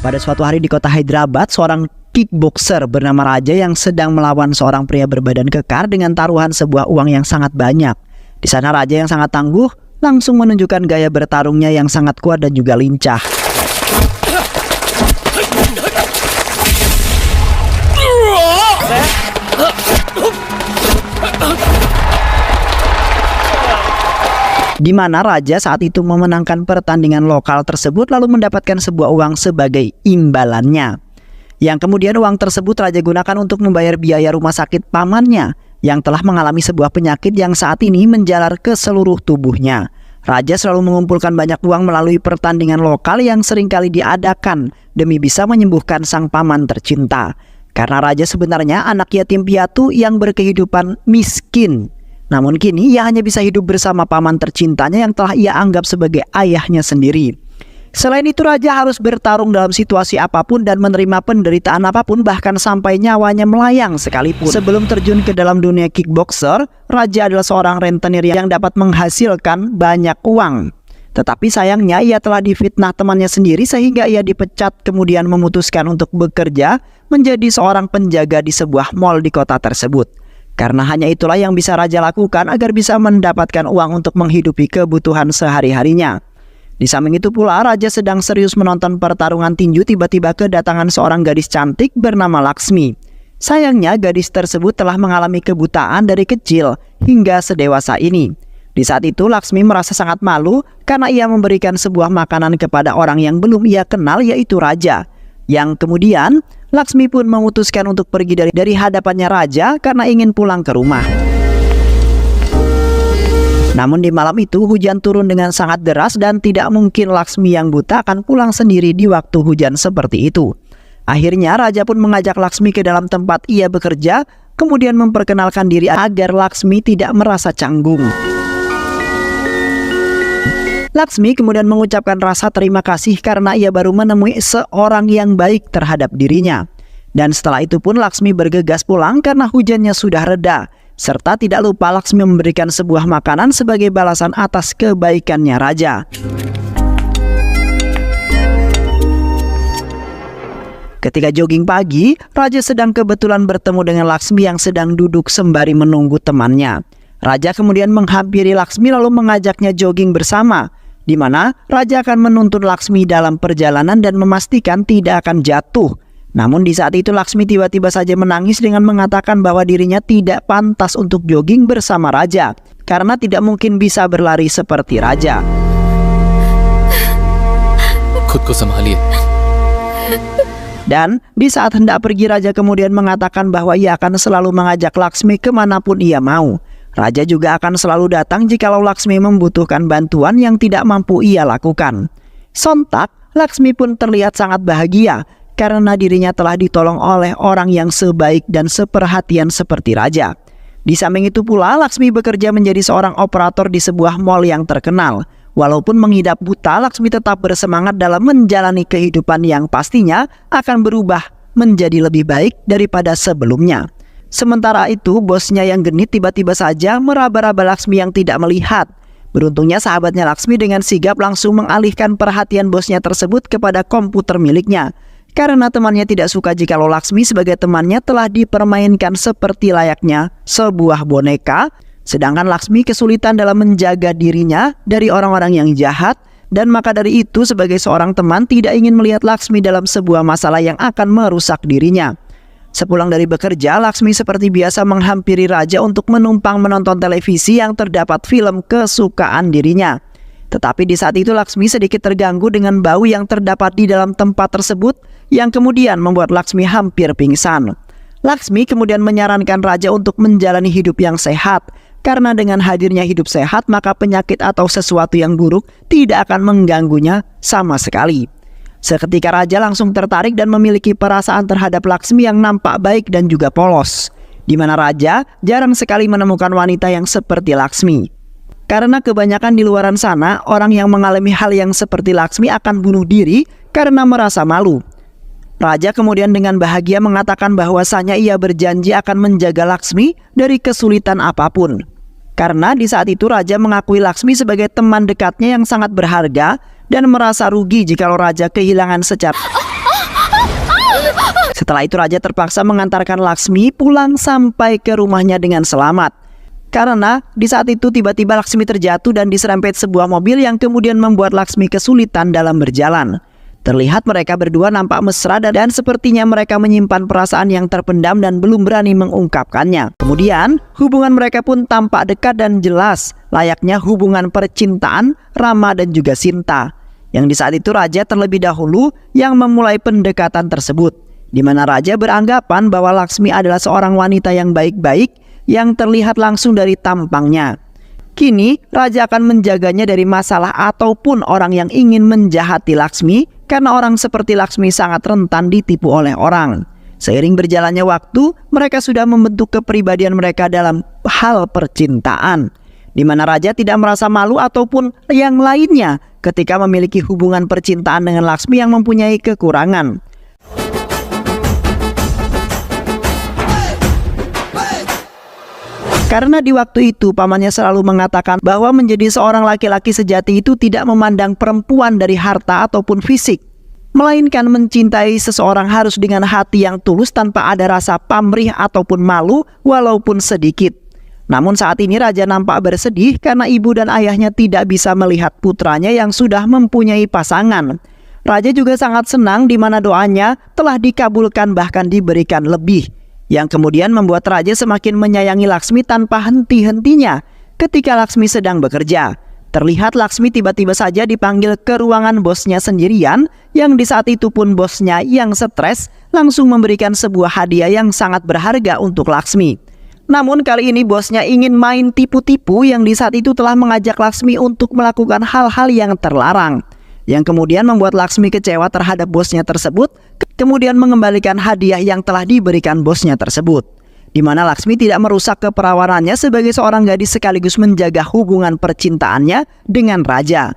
Pada suatu hari di kota Hyderabad, seorang kickboxer bernama Raja yang sedang melawan seorang pria berbadan kekar dengan taruhan sebuah uang yang sangat banyak. Di sana Raja yang sangat tangguh langsung menunjukkan gaya bertarungnya yang sangat kuat dan juga lincah. Di mana Raja saat itu memenangkan pertandingan lokal tersebut lalu mendapatkan sebuah uang sebagai imbalannya. Yang kemudian uang tersebut Raja gunakan untuk membayar biaya rumah sakit pamannya yang telah mengalami sebuah penyakit yang saat ini menjalar ke seluruh tubuhnya. Raja selalu mengumpulkan banyak uang melalui pertandingan lokal yang seringkali diadakan demi bisa menyembuhkan sang paman tercinta. Karena Raja sebenarnya anak yatim piatu yang berkehidupan miskin. Namun kini ia hanya bisa hidup bersama paman tercintanya yang telah ia anggap sebagai ayahnya sendiri. Selain itu Raja harus bertarung dalam situasi apapun dan menerima penderitaan apapun bahkan sampai nyawanya melayang sekalipun. Sebelum terjun ke dalam dunia kickboxer, Raja adalah seorang rentenir yang dapat menghasilkan banyak uang. Tetapi sayangnya ia telah difitnah temannya sendiri sehingga ia dipecat kemudian memutuskan untuk bekerja menjadi seorang penjaga di sebuah mal di kota tersebut. Karena hanya itulah yang bisa Raja lakukan agar bisa mendapatkan uang untuk menghidupi kebutuhan sehari-harinya. Di samping itu pula Raja sedang serius menonton pertarungan tinju tiba-tiba kedatangan seorang gadis cantik bernama Laksmi. Sayangnya gadis tersebut telah mengalami kebutaan dari kecil hingga sedewasa ini. Di saat itu Laksmi merasa sangat malu karena ia memberikan sebuah makanan kepada orang yang belum ia kenal yaitu Raja. Yang kemudian Laksmi pun memutuskan untuk pergi dari hadapannya Raja karena ingin pulang ke rumah. Namun di malam itu hujan turun dengan sangat deras dan tidak mungkin Laksmi yang buta akan pulang sendiri di waktu hujan seperti itu. Akhirnya Raja pun mengajak Laksmi ke dalam tempat ia bekerja, kemudian memperkenalkan diri agar Laksmi tidak merasa canggung. Laksmi kemudian mengucapkan rasa terima kasih karena ia baru menemui seorang yang baik terhadap dirinya. Dan setelah itu pun Laksmi bergegas pulang karena hujannya sudah reda. Serta tidak lupa Laksmi memberikan sebuah makanan sebagai balasan atas kebaikannya Raja. Ketika jogging pagi, Raja sedang kebetulan bertemu dengan Laksmi yang sedang duduk sembari menunggu temannya. Raja kemudian menghampiri Laksmi lalu mengajaknya jogging bersama, di mana Raja akan menuntun Laksmi dalam perjalanan dan memastikan tidak akan jatuh. Namun di saat itu Laksmi tiba-tiba saja menangis dengan mengatakan bahwa dirinya tidak pantas untuk jogging bersama Raja karena tidak mungkin bisa berlari seperti Raja. Dan di saat hendak pergi Raja kemudian mengatakan bahwa ia akan selalu mengajak Laksmi kemanapun ia mau. Raja juga akan selalu datang jikalau Laksmi membutuhkan bantuan yang tidak mampu ia lakukan. Sontak, Laksmi pun terlihat sangat bahagia karena dirinya telah ditolong oleh orang yang sebaik dan seperhatian seperti Raja. Di samping itu pula, Laksmi bekerja menjadi seorang operator di sebuah mal yang terkenal. Walaupun mengidap buta, Laksmi tetap bersemangat dalam menjalani kehidupan yang pastinya akan berubah menjadi lebih baik daripada sebelumnya. Sementara itu, bosnya yang genit tiba-tiba saja meraba-raba Laksmi yang tidak melihat. Beruntungnya sahabatnya Laksmi dengan sigap langsung mengalihkan perhatian bosnya tersebut kepada komputer miliknya. Karena temannya tidak suka jikalau Laksmi sebagai temannya telah dipermainkan seperti layaknya sebuah boneka. Sedangkan Laksmi kesulitan dalam menjaga dirinya dari orang-orang yang jahat. Dan maka dari itu sebagai seorang teman tidak ingin melihat Laksmi dalam sebuah masalah yang akan merusak dirinya. Sepulang dari bekerja, Laksmi seperti biasa menghampiri Raja untuk menumpang menonton televisi yang terdapat film kesukaan dirinya. Tetapi di saat itu Laksmi sedikit terganggu dengan bau yang terdapat di dalam tempat tersebut yang kemudian membuat Laksmi hampir pingsan. Laksmi kemudian menyarankan Raja untuk menjalani hidup yang sehat. Karena dengan hadirnya hidup sehat maka penyakit atau sesuatu yang buruk tidak akan mengganggunya sama sekali. Seketika Raja langsung tertarik dan memiliki perasaan terhadap Laksmi yang nampak baik dan juga polos. Di mana Raja jarang sekali menemukan wanita yang seperti Laksmi. Karena kebanyakan di luaran sana orang yang mengalami hal yang seperti Laksmi akan bunuh diri karena merasa malu. Raja kemudian dengan bahagia mengatakan bahwasanya ia berjanji akan menjaga Laksmi dari kesulitan apapun. Karena di saat itu Raja mengakui Laksmi sebagai teman dekatnya yang sangat berharga dan merasa rugi jikalau Raja kehilangan Setelah itu raja terpaksa mengantarkan Laksmi pulang sampai ke rumahnya dengan selamat. Karena di saat itu tiba-tiba Laksmi terjatuh dan diserempet sebuah mobil yang kemudian membuat Laksmi kesulitan dalam berjalan. Terlihat mereka berdua nampak mesra dan sepertinya mereka menyimpan perasaan yang terpendam dan belum berani mengungkapkannya. Kemudian hubungan mereka pun tampak dekat dan jelas, layaknya hubungan percintaan Rama dan juga Sinta. Yang di saat itu raja terlebih dahulu yang memulai pendekatan tersebut, di mana raja beranggapan bahwa Laksmi adalah seorang wanita yang baik-baik yang terlihat langsung dari tampangnya. Kini raja akan menjaganya dari masalah ataupun orang yang ingin menjahati Laksmi, karena orang seperti Laksmi sangat rentan ditipu oleh orang. Seiring berjalannya waktu, mereka sudah membentuk kepribadian mereka dalam hal percintaan, di mana raja tidak merasa malu ataupun yang lainnya ketika memiliki hubungan percintaan dengan Laksmi yang mempunyai kekurangan. Karena di waktu itu pamannya selalu mengatakan bahwa menjadi seorang laki-laki sejati itu tidak memandang perempuan dari harta ataupun fisik, melainkan mencintai seseorang harus dengan hati yang tulus tanpa ada rasa pamrih ataupun malu walaupun sedikit. Namun saat ini raja nampak bersedih karena ibu dan ayahnya tidak bisa melihat putranya yang sudah mempunyai pasangan. Raja juga sangat senang di mana doanya telah dikabulkan bahkan diberikan lebih, yang kemudian membuat raja semakin menyayangi Laksmi tanpa henti-hentinya. Ketika Laksmi sedang bekerja, terlihat Laksmi tiba-tiba saja dipanggil ke ruangan bosnya sendirian, yang di saat itu pun bosnya yang stres langsung memberikan sebuah hadiah yang sangat berharga untuk Laksmi. Namun kali ini bosnya ingin main tipu-tipu, yang di saat itu telah mengajak Laksmi untuk melakukan hal-hal yang terlarang, yang kemudian membuat Laksmi kecewa terhadap bosnya tersebut, kemudian mengembalikan hadiah yang telah diberikan bosnya tersebut, di mana Laksmi tidak merusak keperawanannya sebagai seorang gadis sekaligus menjaga hubungan percintaannya dengan raja.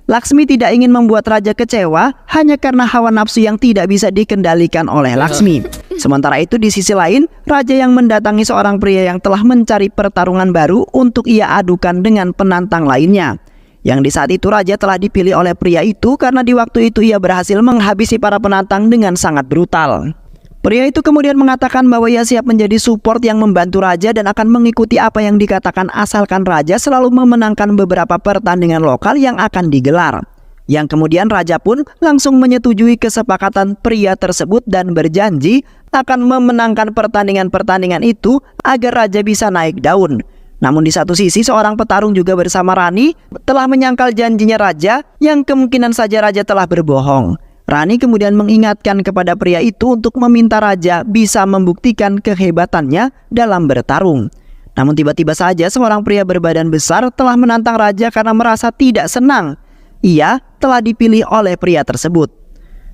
Laksmi tidak ingin membuat raja kecewa hanya karena hawa nafsu yang tidak bisa dikendalikan oleh Laksmi. Sementara itu di sisi lain, raja yang mendatangi seorang pria yang telah mencari pertarungan baru untuk ia adukan dengan penantang lainnya. Yang di saat itu raja telah dipilih oleh pria itu karena di waktu itu ia berhasil menghabisi para penantang dengan sangat brutal. Pria itu kemudian mengatakan bahwa ia siap menjadi support yang membantu raja dan akan mengikuti apa yang dikatakan asalkan raja selalu memenangkan beberapa pertandingan lokal yang akan digelar. Yang kemudian raja pun langsung menyetujui kesepakatan pria tersebut dan berjanji akan memenangkan pertandingan-pertandingan itu agar raja bisa naik daun. Namun di satu sisi seorang petarung juga bersama Rani telah menyangkal janjinya raja, yang kemungkinan saja raja telah berbohong. Rani kemudian mengingatkan kepada pria itu untuk meminta raja bisa membuktikan kehebatannya dalam bertarung. Namun tiba-tiba saja seorang pria berbadan besar telah menantang raja karena merasa tidak senang ia telah dipilih oleh pria tersebut.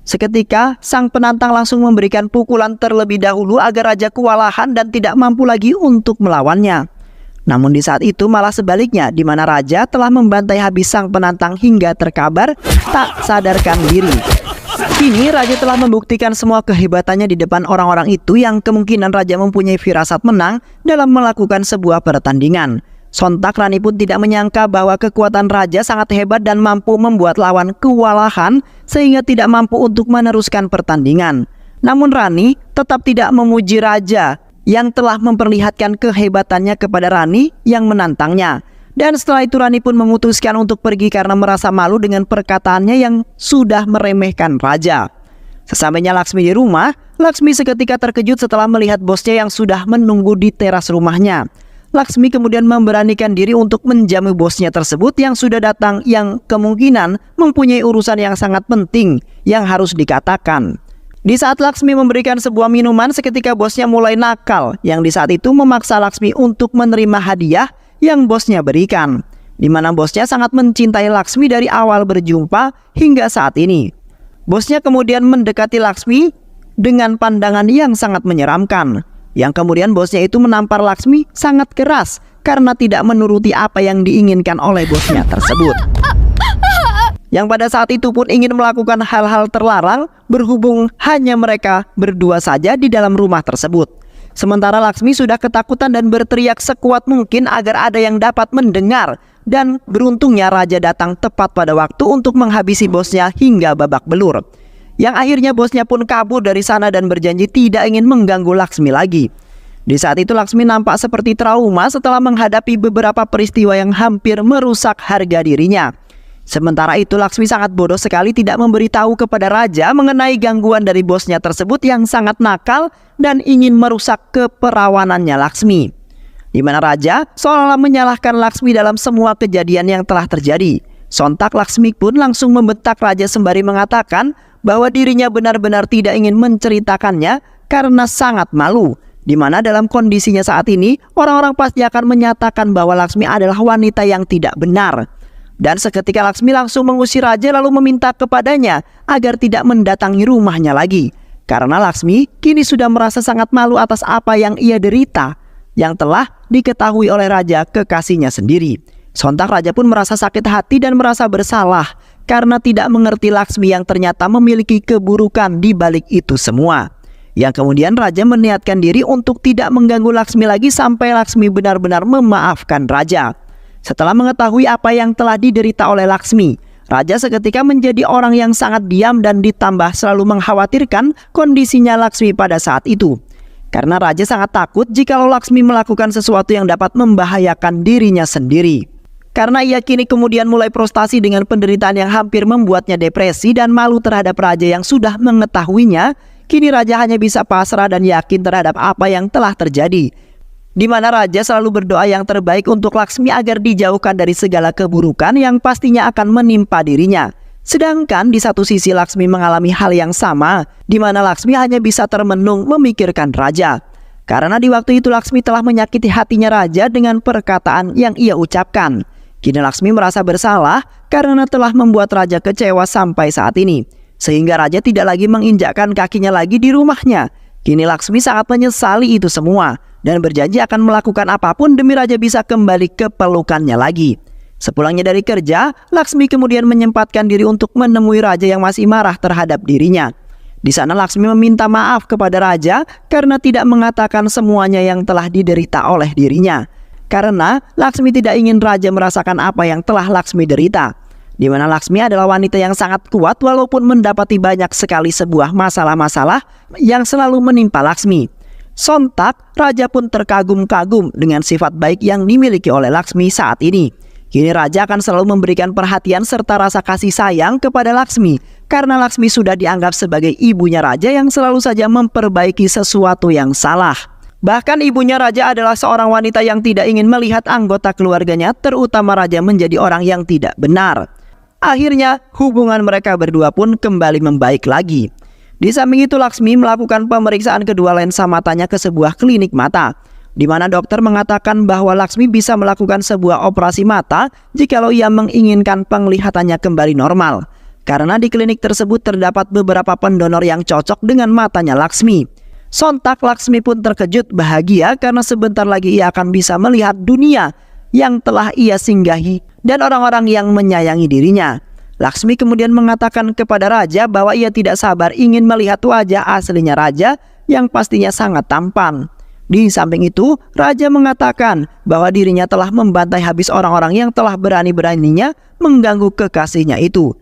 Seketika sang penantang langsung memberikan pukulan terlebih dahulu agar raja kewalahan dan tidak mampu lagi untuk melawannya. Namun di saat itu malah sebaliknya, di mana raja telah membantai habis sang penantang hingga terkabar tak sadarkan diri. Kini raja telah membuktikan semua kehebatannya di depan orang-orang itu, yang kemungkinan raja mempunyai firasat menang dalam melakukan sebuah pertandingan. Sontak Rani pun tidak menyangka bahwa kekuatan raja sangat hebat dan mampu membuat lawan kewalahan sehingga tidak mampu untuk meneruskan pertandingan. Namun Rani tetap tidak memuji raja yang telah memperlihatkan kehebatannya kepada Rani yang menantangnya. Dan setelah itu Rani pun memutuskan untuk pergi karena merasa malu dengan perkataannya yang sudah meremehkan raja. Sesampainya Laksmi di rumah, Laksmi seketika terkejut setelah melihat bosnya yang sudah menunggu di teras rumahnya. Laksmi kemudian memberanikan diri untuk menjamu bosnya tersebut yang sudah datang, yang kemungkinan mempunyai urusan yang sangat penting yang harus dikatakan. Di saat Laksmi memberikan sebuah minuman, seketika bosnya mulai nakal, yang di saat itu memaksa Laksmi untuk menerima hadiah yang bosnya berikan, di mana bosnya sangat mencintai Laksmi dari awal berjumpa hingga saat ini. Bosnya kemudian mendekati Laksmi dengan pandangan yang sangat menyeramkan, yang kemudian bosnya itu menampar Laksmi sangat keras karena tidak menuruti apa yang diinginkan oleh bosnya tersebut, yang pada saat itu pun ingin melakukan hal-hal terlarang berhubung hanya mereka berdua saja di dalam rumah tersebut. Sementara Laksmi sudah ketakutan dan berteriak sekuat mungkin agar ada yang dapat mendengar, dan beruntungnya raja datang tepat pada waktu untuk menghabisi bosnya hingga babak belur. yang akhirnya bosnya pun kabur dari sana dan berjanji tidak ingin mengganggu Laksmi lagi. Di saat itu Laksmi nampak seperti trauma setelah menghadapi beberapa peristiwa yang hampir merusak harga dirinya. Sementara itu Laksmi sangat bodoh sekali tidak memberitahu kepada Raja mengenai gangguan dari bosnya tersebut yang sangat nakal dan ingin merusak keperawanannya Laksmi. Di mana Raja seolah-olah menyalahkan Laksmi dalam semua kejadian yang telah terjadi. Sontak Laksmi pun langsung membentak Raja sembari mengatakan bahwa dirinya benar-benar tidak ingin menceritakannya karena sangat malu. Di mana dalam kondisinya saat ini, orang-orang pasti akan menyatakan bahwa Laksmi adalah wanita yang tidak benar. Dan seketika Laksmi langsung mengusir Raja lalu meminta kepadanya agar tidak mendatangi rumahnya lagi. Karena Laksmi kini sudah merasa sangat malu atas apa yang ia derita, yang telah diketahui oleh Raja kekasihnya sendiri. Sontak Raja pun merasa sakit hati dan merasa bersalah karena tidak mengerti Laksmi yang ternyata memiliki keburukan di balik itu semua. Yang kemudian Raja meniatkan diri untuk tidak mengganggu Laksmi lagi sampai Laksmi benar-benar memaafkan Raja. Setelah mengetahui apa yang telah diderita oleh Laksmi, Raja seketika menjadi orang yang sangat diam dan ditambah selalu mengkhawatirkan kondisinya Laksmi pada saat itu. Karena Raja sangat takut jikalau Laksmi melakukan sesuatu yang dapat membahayakan dirinya sendiri. Karena ia kini kemudian mulai frustasi dengan penderitaan yang hampir membuatnya depresi dan malu terhadap Raja yang sudah mengetahuinya. Kini Raja hanya bisa pasrah dan yakin terhadap apa yang telah terjadi. Di mana Raja selalu berdoa yang terbaik untuk Laksmi agar dijauhkan dari segala keburukan yang pastinya akan menimpa dirinya. Sedangkan di satu sisi Laksmi mengalami hal yang sama, di mana Laksmi hanya bisa termenung memikirkan Raja. Karena di waktu itu Laksmi telah menyakiti hatinya Raja dengan perkataan yang ia ucapkan. Kini Laksmi merasa bersalah karena telah membuat Raja kecewa sampai saat ini. Sehingga Raja tidak lagi menginjakkan kakinya lagi di rumahnya. Kini Laksmi sangat menyesali itu semua dan berjanji akan melakukan apapun demi Raja bisa kembali ke pelukannya lagi. Sepulangnya dari kerja, Laksmi kemudian menyempatkan diri untuk menemui Raja yang masih marah terhadap dirinya. Di sana Laksmi meminta maaf kepada Raja karena tidak mengatakan semuanya yang telah diderita oleh dirinya. Karena Laksmi tidak ingin Raja merasakan apa yang telah Laksmi derita. Di mana Laksmi adalah wanita yang sangat kuat walaupun mendapati banyak sekali sebuah masalah-masalah yang selalu menimpa Laksmi. Sontak Raja pun terkagum-kagum dengan sifat baik yang dimiliki oleh Laksmi saat ini. Kini Raja akan selalu memberikan perhatian serta rasa kasih sayang kepada Laksmi karena Laksmi sudah dianggap sebagai ibunya Raja yang selalu saja memperbaiki sesuatu yang salah. Bahkan ibunya Raja adalah seorang wanita yang tidak ingin melihat anggota keluarganya, terutama Raja, menjadi orang yang tidak benar. Akhirnya hubungan mereka berdua pun kembali membaik lagi. Di samping itu Laksmi melakukan pemeriksaan kedua lensa matanya ke sebuah klinik mata, di mana dokter mengatakan bahwa Laksmi bisa melakukan sebuah operasi mata jikalau ia menginginkan penglihatannya kembali normal. Karena di klinik tersebut terdapat beberapa pendonor yang cocok dengan matanya Laksmi. Sontak Laksmi pun terkejut bahagia karena sebentar lagi ia akan bisa melihat dunia yang telah ia singgahi dan orang-orang yang menyayangi dirinya. Laksmi kemudian mengatakan kepada Raja bahwa ia tidak sabar ingin melihat wajah aslinya Raja yang pastinya sangat tampan. Di samping itu, Raja mengatakan bahwa dirinya telah membantai habis orang-orang yang telah berani-beraninya mengganggu kekasihnya itu.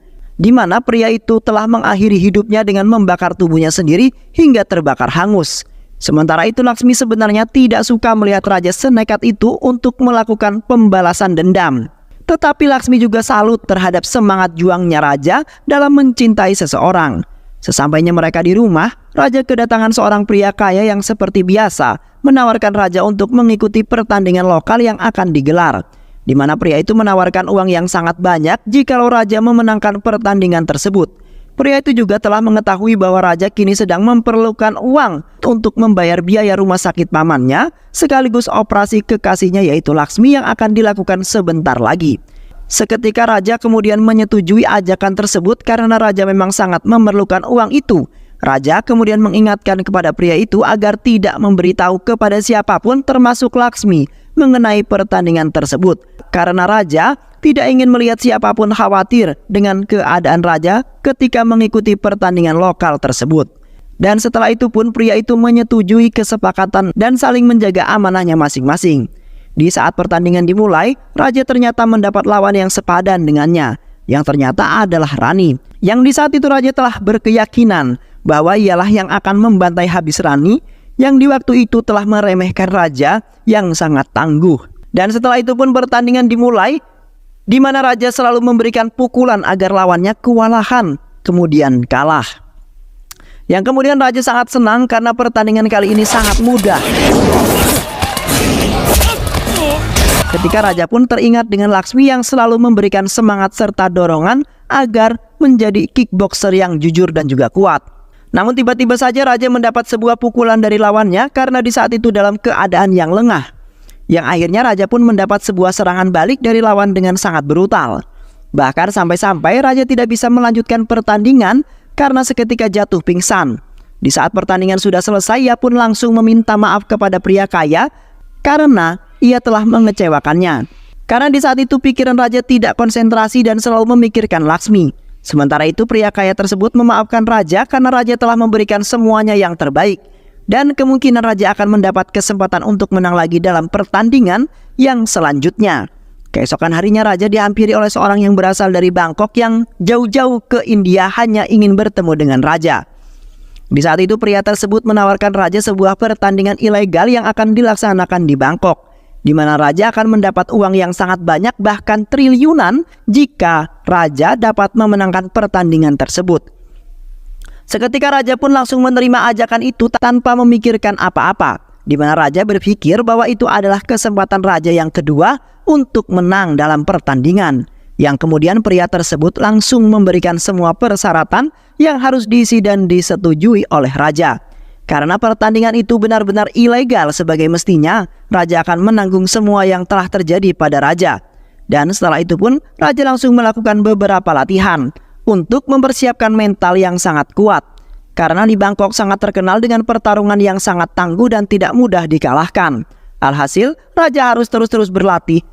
Di mana pria itu telah mengakhiri hidupnya dengan membakar tubuhnya sendiri hingga terbakar hangus. Sementara itu Laksmi sebenarnya tidak suka melihat Raja senekat itu untuk melakukan pembalasan dendam. Tetapi Laksmi juga salut terhadap semangat juangnya Raja dalam mencintai seseorang. Sesampainya mereka di rumah, Raja kedatangan seorang pria kaya yang seperti biasa menawarkan Raja untuk mengikuti pertandingan lokal yang akan digelar. Di mana pria itu menawarkan uang yang sangat banyak jikalau Raja memenangkan pertandingan tersebut. Pria itu juga telah mengetahui bahwa Raja kini sedang memerlukan uang untuk membayar biaya rumah sakit pamannya sekaligus operasi kekasihnya yaitu Laksmi yang akan dilakukan sebentar lagi. Seketika Raja kemudian menyetujui ajakan tersebut karena Raja memang sangat memerlukan uang itu. Raja kemudian mengingatkan kepada pria itu agar tidak memberitahu kepada siapapun termasuk Laksmi mengenai pertandingan tersebut. Karena Raja tidak ingin melihat siapapun khawatir dengan keadaan Raja ketika mengikuti pertandingan lokal tersebut. Dan setelah itu pun pria itu menyetujui kesepakatan dan saling menjaga amanahnya masing-masing. Di saat pertandingan dimulai, Raja ternyata mendapat lawan yang sepadan dengannya, yang ternyata adalah Rani. Yang di saat itu raja telah berkeyakinan bahwa ialah yang akan membantai habis Rani yang di waktu itu telah meremehkan raja yang sangat tangguh. Dan setelah itu pun pertandingan dimulai, di mana raja selalu memberikan pukulan agar lawannya kewalahan, kemudian kalah. Yang kemudian raja sangat senang karena pertandingan kali ini sangat mudah. Ketika raja pun teringat dengan Laksmi yang selalu memberikan semangat serta dorongan agar menjadi kickboxer yang jujur dan juga kuat. Namun tiba-tiba saja raja mendapat sebuah pukulan dari lawannya karena di saat itu dalam keadaan yang lengah. Yang akhirnya raja pun mendapat sebuah serangan balik dari lawan dengan sangat brutal. Bahkan sampai-sampai raja tidak bisa melanjutkan pertandingan karena seketika jatuh pingsan. Di saat pertandingan sudah selesai, ia pun langsung meminta maaf kepada pria kaya karena ia telah mengecewakannya. Karena di saat itu pikiran raja tidak konsentrasi dan selalu memikirkan Laksmi. Sementara itu pria kaya tersebut memaafkan raja karena raja telah memberikan semuanya yang terbaik. Dan kemungkinan raja akan mendapat kesempatan untuk menang lagi dalam pertandingan yang selanjutnya. Keesokan harinya raja dihampiri oleh seorang yang berasal dari Bangkok yang jauh-jauh ke India hanya ingin bertemu dengan raja. Di saat itu pria tersebut menawarkan raja sebuah pertandingan ilegal yang akan dilaksanakan di Bangkok, di mana raja akan mendapat uang yang sangat banyak bahkan triliunan jika raja dapat memenangkan pertandingan tersebut. Seketika raja pun langsung menerima ajakan itu tanpa memikirkan apa-apa, di mana raja berpikir bahwa itu adalah kesempatan raja yang kedua untuk menang dalam pertandingan. Yang kemudian pria tersebut langsung memberikan semua persyaratan yang harus diisi dan disetujui oleh raja. Karena pertandingan itu benar-benar ilegal sebagai mestinya, raja akan menanggung semua yang telah terjadi pada raja. Dan setelah itu pun, raja langsung melakukan beberapa latihan untuk mempersiapkan mental yang sangat kuat. Karena di Bangkok sangat terkenal dengan pertarungan yang sangat tangguh dan tidak mudah dikalahkan. Alhasil, raja harus terus-terus berlatih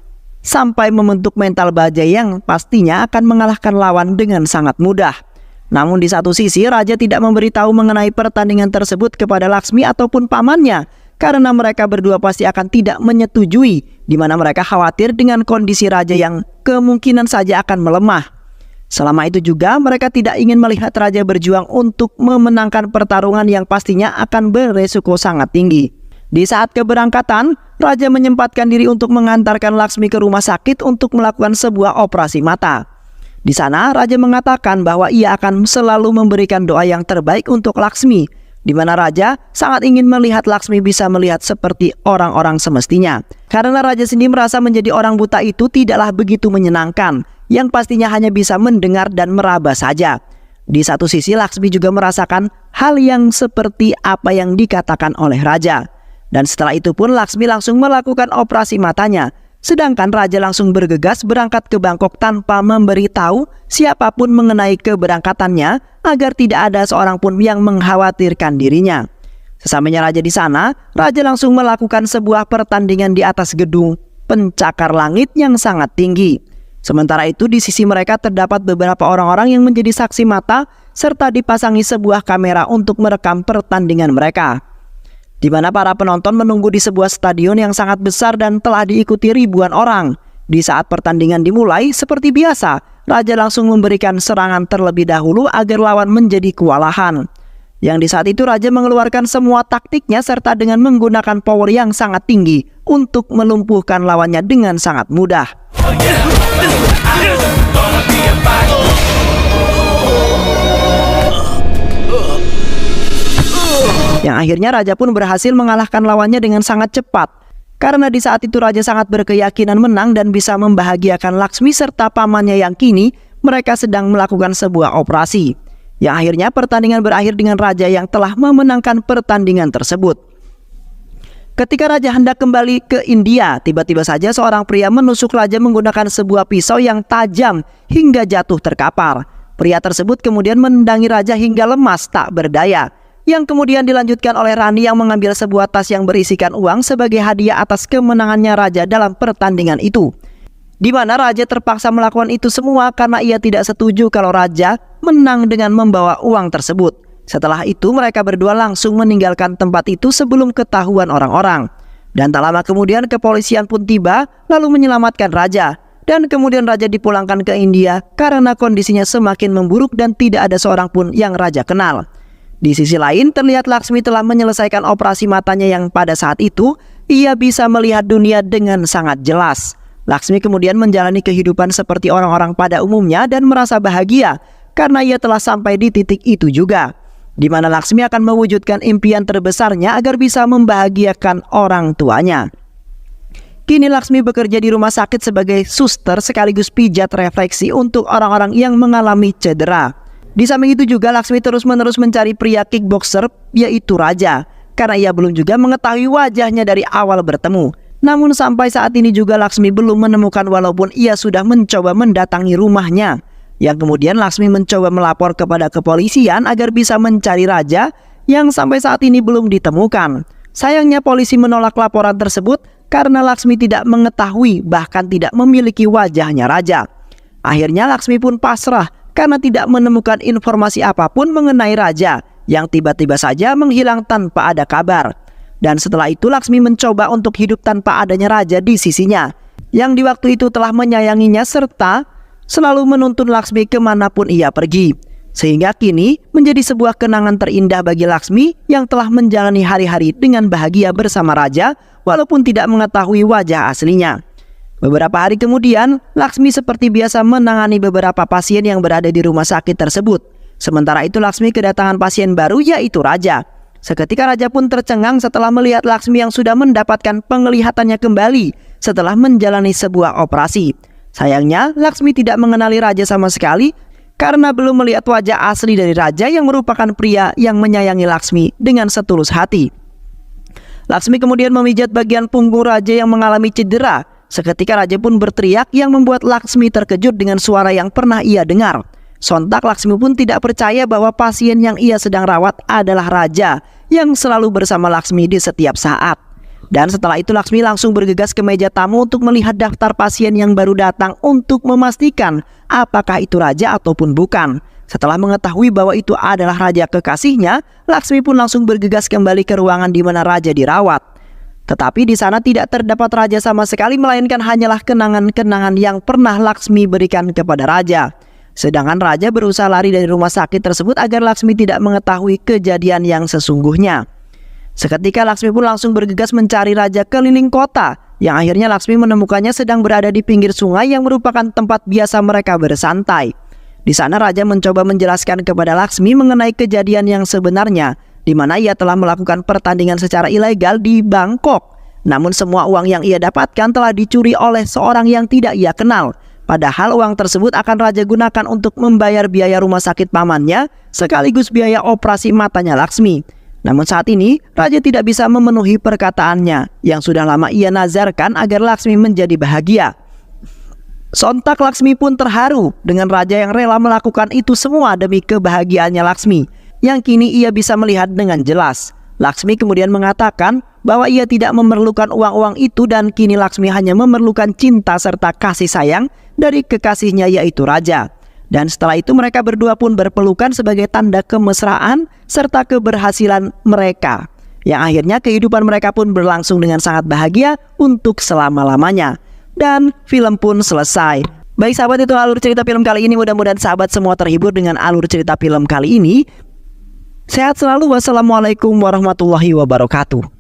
sampai membentuk mental baja yang pastinya akan mengalahkan lawan dengan sangat mudah. Namun di satu sisi raja tidak memberitahu mengenai pertandingan tersebut kepada Laksmi ataupun pamannya karena mereka berdua pasti akan tidak menyetujui, di mana mereka khawatir dengan kondisi raja yang kemungkinan saja akan melemah. Selama itu juga mereka tidak ingin melihat raja berjuang untuk memenangkan pertarungan yang pastinya akan beresiko sangat tinggi. Di saat keberangkatan, raja menyempatkan diri untuk mengantarkan Laksmi ke rumah sakit untuk melakukan sebuah operasi mata. Di sana raja mengatakan bahwa ia akan selalu memberikan doa yang terbaik untuk Laksmi, di mana raja sangat ingin melihat Laksmi bisa melihat seperti orang-orang semestinya. Karena raja sendiri merasa menjadi orang buta itu tidaklah begitu menyenangkan, yang pastinya hanya bisa mendengar dan meraba saja. Di satu sisi Laksmi juga merasakan hal yang seperti apa yang dikatakan oleh raja. Dan setelah itu pun Laksmi langsung melakukan operasi matanya. Sedangkan raja langsung bergegas berangkat ke Bangkok tanpa memberitahu siapapun mengenai keberangkatannya agar tidak ada seorang pun yang mengkhawatirkan dirinya. Sesampainya raja di sana, raja langsung melakukan sebuah pertandingan di atas gedung pencakar langit yang sangat tinggi. Sementara itu di sisi mereka terdapat beberapa orang-orang yang menjadi saksi mata serta dipasangi sebuah kamera untuk merekam pertandingan mereka. Di mana para penonton menunggu di sebuah stadion yang sangat besar dan telah diikuti ribuan orang. Di saat pertandingan dimulai, seperti biasa, raja langsung memberikan serangan terlebih dahulu agar lawan menjadi kewalahan. Yang di saat itu raja mengeluarkan semua taktiknya serta dengan menggunakan power yang sangat tinggi untuk melumpuhkan lawannya dengan sangat mudah. Yang akhirnya raja pun berhasil mengalahkan lawannya dengan sangat cepat. Karena di saat itu raja sangat berkeyakinan menang dan bisa membahagiakan Laksmi serta pamannya yang kini mereka sedang melakukan sebuah operasi. Yang akhirnya pertandingan berakhir dengan raja yang telah memenangkan pertandingan tersebut. Ketika raja hendak kembali ke India, tiba-tiba saja seorang pria menusuk raja menggunakan sebuah pisau yang tajam hingga jatuh terkapar. Pria tersebut kemudian menendangi raja hingga lemas tak berdaya. Yang kemudian dilanjutkan oleh Rani yang mengambil sebuah tas yang berisikan uang sebagai hadiah atas kemenangannya raja dalam pertandingan itu. Di mana raja terpaksa melakukan itu semua karena ia tidak setuju kalau raja menang dengan membawa uang tersebut. Setelah itu mereka berdua langsung meninggalkan tempat itu sebelum ketahuan orang-orang. Dan tak lama kemudian kepolisian pun tiba lalu menyelamatkan raja. dan kemudian raja dipulangkan ke India karena kondisinya semakin memburuk dan tidak ada seorang pun yang raja kenal. Di sisi lain, terlihat Laksmi telah menyelesaikan operasi matanya yang pada saat itu ia bisa melihat dunia dengan sangat jelas. Laksmi kemudian menjalani kehidupan seperti orang-orang pada umumnya dan merasa bahagia karena ia telah sampai di titik itu juga, di mana Laksmi akan mewujudkan impian terbesarnya agar bisa membahagiakan orang tuanya. Kini Laksmi bekerja di rumah sakit sebagai suster sekaligus pijat refleksi untuk orang-orang yang mengalami cedera. Di samping itu juga Laksmi terus-menerus mencari pria kickboxer yaitu Raja, karena ia belum juga mengetahui wajahnya dari awal bertemu. Namun sampai saat ini juga Laksmi belum menemukan walaupun ia sudah mencoba mendatangi rumahnya. Yang kemudian Laksmi mencoba melapor kepada kepolisian agar bisa mencari Raja yang sampai saat ini belum ditemukan. Sayangnya polisi menolak laporan tersebut karena Laksmi tidak mengetahui bahkan tidak memiliki wajahnya Raja. Akhirnya Laksmi pun pasrah karena tidak menemukan informasi apapun mengenai Raja yang tiba-tiba saja menghilang tanpa ada kabar. Dan setelah itu Laksmi mencoba untuk hidup tanpa adanya Raja di sisinya, yang di waktu itu telah menyayanginya serta selalu menuntun Laksmi kemanapun ia pergi. Sehingga kini menjadi sebuah kenangan terindah bagi Laksmi yang telah menjalani hari-hari dengan bahagia bersama Raja walaupun tidak mengetahui wajah aslinya. Beberapa hari kemudian, Laksmi seperti biasa menangani beberapa pasien yang berada di rumah sakit tersebut. Sementara itu Laksmi kedatangan pasien baru yaitu Raja. Seketika Raja pun tercengang setelah melihat Laksmi yang sudah mendapatkan penglihatannya kembali setelah menjalani sebuah operasi. Sayangnya Laksmi tidak mengenali Raja sama sekali karena belum melihat wajah asli dari Raja yang merupakan pria yang menyayangi Laksmi dengan setulus hati. Laksmi kemudian memijat bagian punggung Raja yang mengalami cedera. Seketika Raja pun berteriak yang membuat Laksmi terkejut dengan suara yang pernah ia dengar. Sontak Laksmi pun tidak percaya bahwa pasien yang ia sedang rawat adalah Raja yang selalu bersama Laksmi di setiap saat. Dan setelah itu Laksmi langsung bergegas ke meja tamu untuk melihat daftar pasien yang baru datang untuk memastikan apakah itu Raja ataupun bukan. Setelah mengetahui bahwa itu adalah Raja kekasihnya, Laksmi pun langsung bergegas kembali ke ruangan di mana Raja dirawat. Tetapi di sana tidak terdapat Raja sama sekali, melainkan hanyalah kenangan-kenangan yang pernah Laksmi berikan kepada Raja. Sedangkan Raja berusaha lari dari rumah sakit tersebut agar Laksmi tidak mengetahui kejadian yang sesungguhnya. Seketika Laksmi pun langsung bergegas mencari Raja keliling kota, yang akhirnya Laksmi menemukannya sedang berada di pinggir sungai yang merupakan tempat biasa mereka bersantai. Di sana Raja mencoba menjelaskan kepada Laksmi mengenai kejadian yang sebenarnya, di mana ia telah melakukan pertandingan secara ilegal di Bangkok. Namun semua uang yang ia dapatkan telah dicuri oleh seorang yang tidak ia kenal. Padahal uang tersebut akan Raja gunakan untuk membayar biaya rumah sakit pamannya sekaligus biaya operasi matanya Laksmi. Namun saat ini Raja tidak bisa memenuhi perkataannya yang sudah lama ia nazarkan agar Laksmi menjadi bahagia. Sontak Laksmi pun terharu dengan Raja yang rela melakukan itu semua demi kebahagiaannya Laksmi, yang kini ia bisa melihat dengan jelas. Laksmi kemudian mengatakan bahwa ia tidak memerlukan uang-uang itu dan kini Laksmi hanya memerlukan cinta serta kasih sayang dari kekasihnya yaitu Raja. Dan setelah itu mereka berdua pun berpelukan sebagai tanda kemesraan serta keberhasilan mereka, yang akhirnya kehidupan mereka pun berlangsung dengan sangat bahagia untuk selama-lamanya. Dan film pun selesai. Baik sahabat, itu alur cerita film kali ini. Mudah-mudahan sahabat semua terhibur dengan alur cerita film kali ini. Sehat selalu. Wassalamualaikum warahmatullahi wabarakatuh.